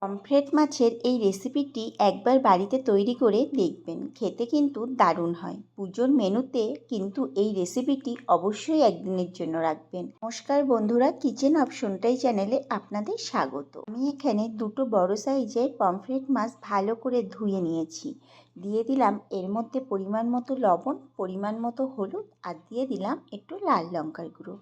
Pomfret মাছের এই রেসিপিটি একবার বাড়িতে তৈরি করে দেখবেন, খেতে কিন্তু দারুণ হয়। পুজোর মেনুতে কিন্তু এই রেসিপিটি অবশ্যই একদিনের জন্য রাখবেন। নমস্কার বন্ধুরা, কিচেন অপশনটাই চ্যানেলে আপনাদের স্বাগত। আমি এখানে দুটো বড় সাইজের পমফ্রেট মাছ ভালো করে ধুয়ে নিয়েছি। দিয়ে দিলাম এর মধ্যে পরিমাণ মতো লবণ, পরিমাণ মতো হলুদ আর দিয়ে দিলাম একটু লাল লঙ্কার গুঁড়ো।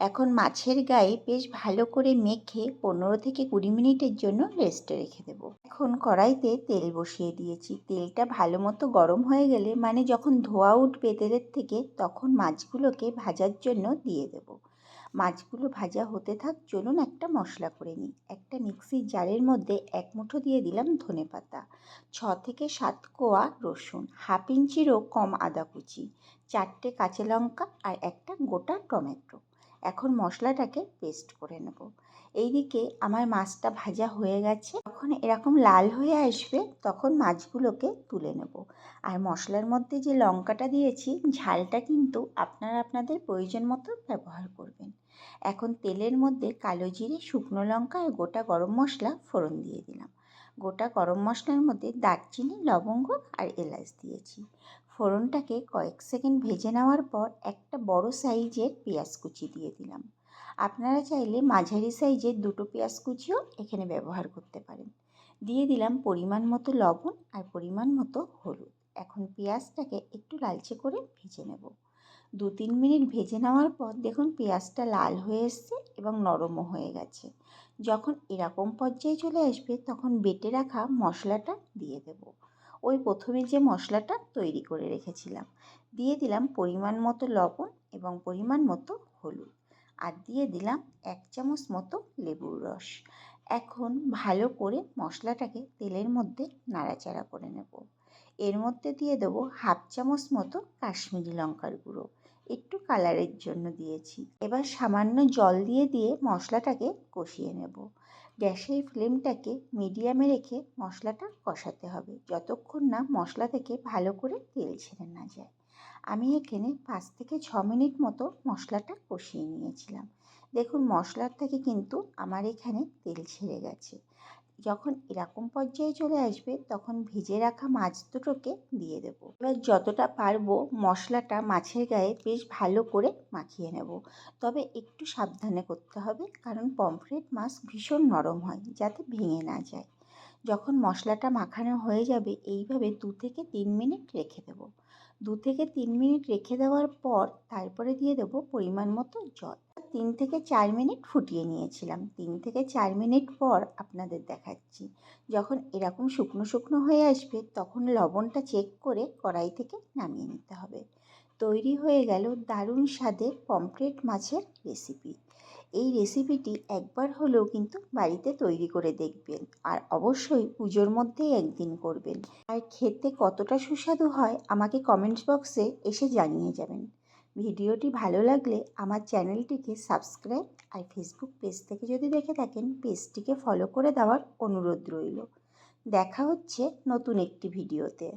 এখন মাছের গায়ে বেশ ভালো করে মেখে 15 থেকে 20 মিনিটের জন্য রেস্টে রেখে দেব। এখন কড়াইতে তেল বসিয়ে দিয়েছি। তেলটা ভালো মতো গরম হয়ে গেলে, মানে যখন ধোয়া উঠবে তেলের থেকে, তখন মাছগুলোকে ভাজার জন্য দিয়ে দেব। মাছগুলো ভাজা হতে থাক, চলুন একটা মশলা করে নিই। একটা মিক্সির জারের মধ্যে 1 মুঠো দিয়ে দিলাম ধনেপাতা, 6 থেকে 7 কোয়া রসুন, হাফ ইঞ্চিরও কম আদা কুচি, 4টে কাঁচা লঙ্কা আর একটা গোটা টমেটো। এখন মশলাটাকে পেস্ট করে নেব। এইদিকে আমার মাছটা ভাজা হয়ে গেছে। যখন এরকম লাল হয়ে আসবে তখন মাছগুলোকে তুলে নেব। আর মশলার মধ্যে যে লঙ্কাটা দিয়েছি, ঝালটা কিন্তু আপনারা আপনাদের প্রয়োজন মতো ব্যবহার করবেন। এখন তেলের মধ্যে কালো জিরে, শুকনো লঙ্কা আর গোটা গরম মশলা ফোড়ন দিয়ে দিলাম। গোটা গরম মশলার মধ্যে দারচিনি, লবঙ্গ আর এলাচ দিয়েছি। ফোড়নটাকে কয়েক সেকেন্ড ভেজে নেওয়ার পর একটা বড় সাইজের পেঁয়াজ কুচি দিয়ে দিলাম। আপনারা চাইলে মাঝারি সাইজের দুটো পেঁয়াজ কুচিও এখানে ব্যবহার করতে পারেন। দিয়ে দিলাম পরিমাণ মতো লবণ আর পরিমাণ মতো হলুদ। এখন পেঁয়াজটাকে একটু লালচে করে ভেজে নেব। 2-3 মিনিট ভেজে নেওয়ার পর দেখুন পেঁয়াজটা লাল হয়ে এসছে এবং নরমও হয়ে গেছে। যখন এরকম পর্যায়ে চলে আসবে তখন বেটে রাখা মশলাটা দিয়ে দেব। ওই প্রথমে যে মশলাটা তৈরি করে রেখেছিলাম। দিয়ে দিলাম পরিমাণ মতো লবণ এবং পরিমাণ মতো হলুদ, আর দিয়ে দিলাম 1 চামচ মতো লেবুর রস। এখন ভালো করে মশলাটাকে তেলের মধ্যে নাড়াচাড়া করে নেব। এর মধ্যে দিয়ে দেবো হাফ চামচ মতো কাশ্মীরি লঙ্কার গুঁড়ো, একটু কালারের জন্য দিয়েছি। এবার সামান্য জল দিয়ে মশলাটাকে কষিয়ে নেব। গ্যাসের ফ্লেমটাকে মিডিয়ামে রেখে মশলাটা কষাতে হবে, যতক্ষণ না মশলা থেকে ভালো করে তেল ছেড়ে না যায়। আমি এখানে 5 থেকে 6 মিনিট মতো মশলাটা কষিয়ে নিয়েছিলাম। দেখুন মশলার থেকে কিন্তু আমার এখানে তেল ছেড়ে গেছে। যখন এরকম পর্যায়ে চলে আসবে তখন ভেজে রাখা মাছ দুটোকে দিয়ে দেব। এবার যতটা পারবো মশলাটা মাছের গায়ে বেশ ভালো করে মাখিয়ে নেব। তবে একটু সাবধানে করতে হবে, কারণ পমফ্রেট মাছ ভীষণ নরম হয়, যাতে ভেঙে না যায়। যখন মশলাটা মাখানো হয়ে যাবে এইভাবে 2 থেকে 3 মিনিট রেখে দেব। 2 থেকে 3 মিনিট রেখে দেওয়ার পর তারপরে দিয়ে দেব পরিমাণ মতো জল। 3 থেকে 4 মিনিট ফুটিয়ে নিয়েছিলাম। 3 থেকে 4 মিনিট পর আপনাদের দেখাচ্ছি। যখন এরকম শুকনো শুকনো হয়ে আসবে তখন লবণটা চেক করে কড়াই থেকে নামিয়ে নিতে হবে। তৈরি হয়ে গেল দারুণ স্বাদের পমফ্রেট মাছের রেসিপি। এই রেসিপিটি একবার হলেও কিন্তু বাড়িতে তৈরি করে দেখবেন, আর অবশ্যই পুজোর মধ্যেই একদিন করবেন। আর খেতে কতটা সুস্বাদু হয় আমাকে কমেন্টস বক্সে এসে জানিয়ে যাবেন। ভিডিওটি ভালো লাগলে আমার চ্যানেলটিকে সাবস্ক্রাইব আর ফেসবুক পেজ থেকে যদি দেখে থাকেন পেজটিকে ফলো করে দেওয়ার অনুরোধ রইল। দেখা হচ্ছে নতুন একটি ভিডিওতে।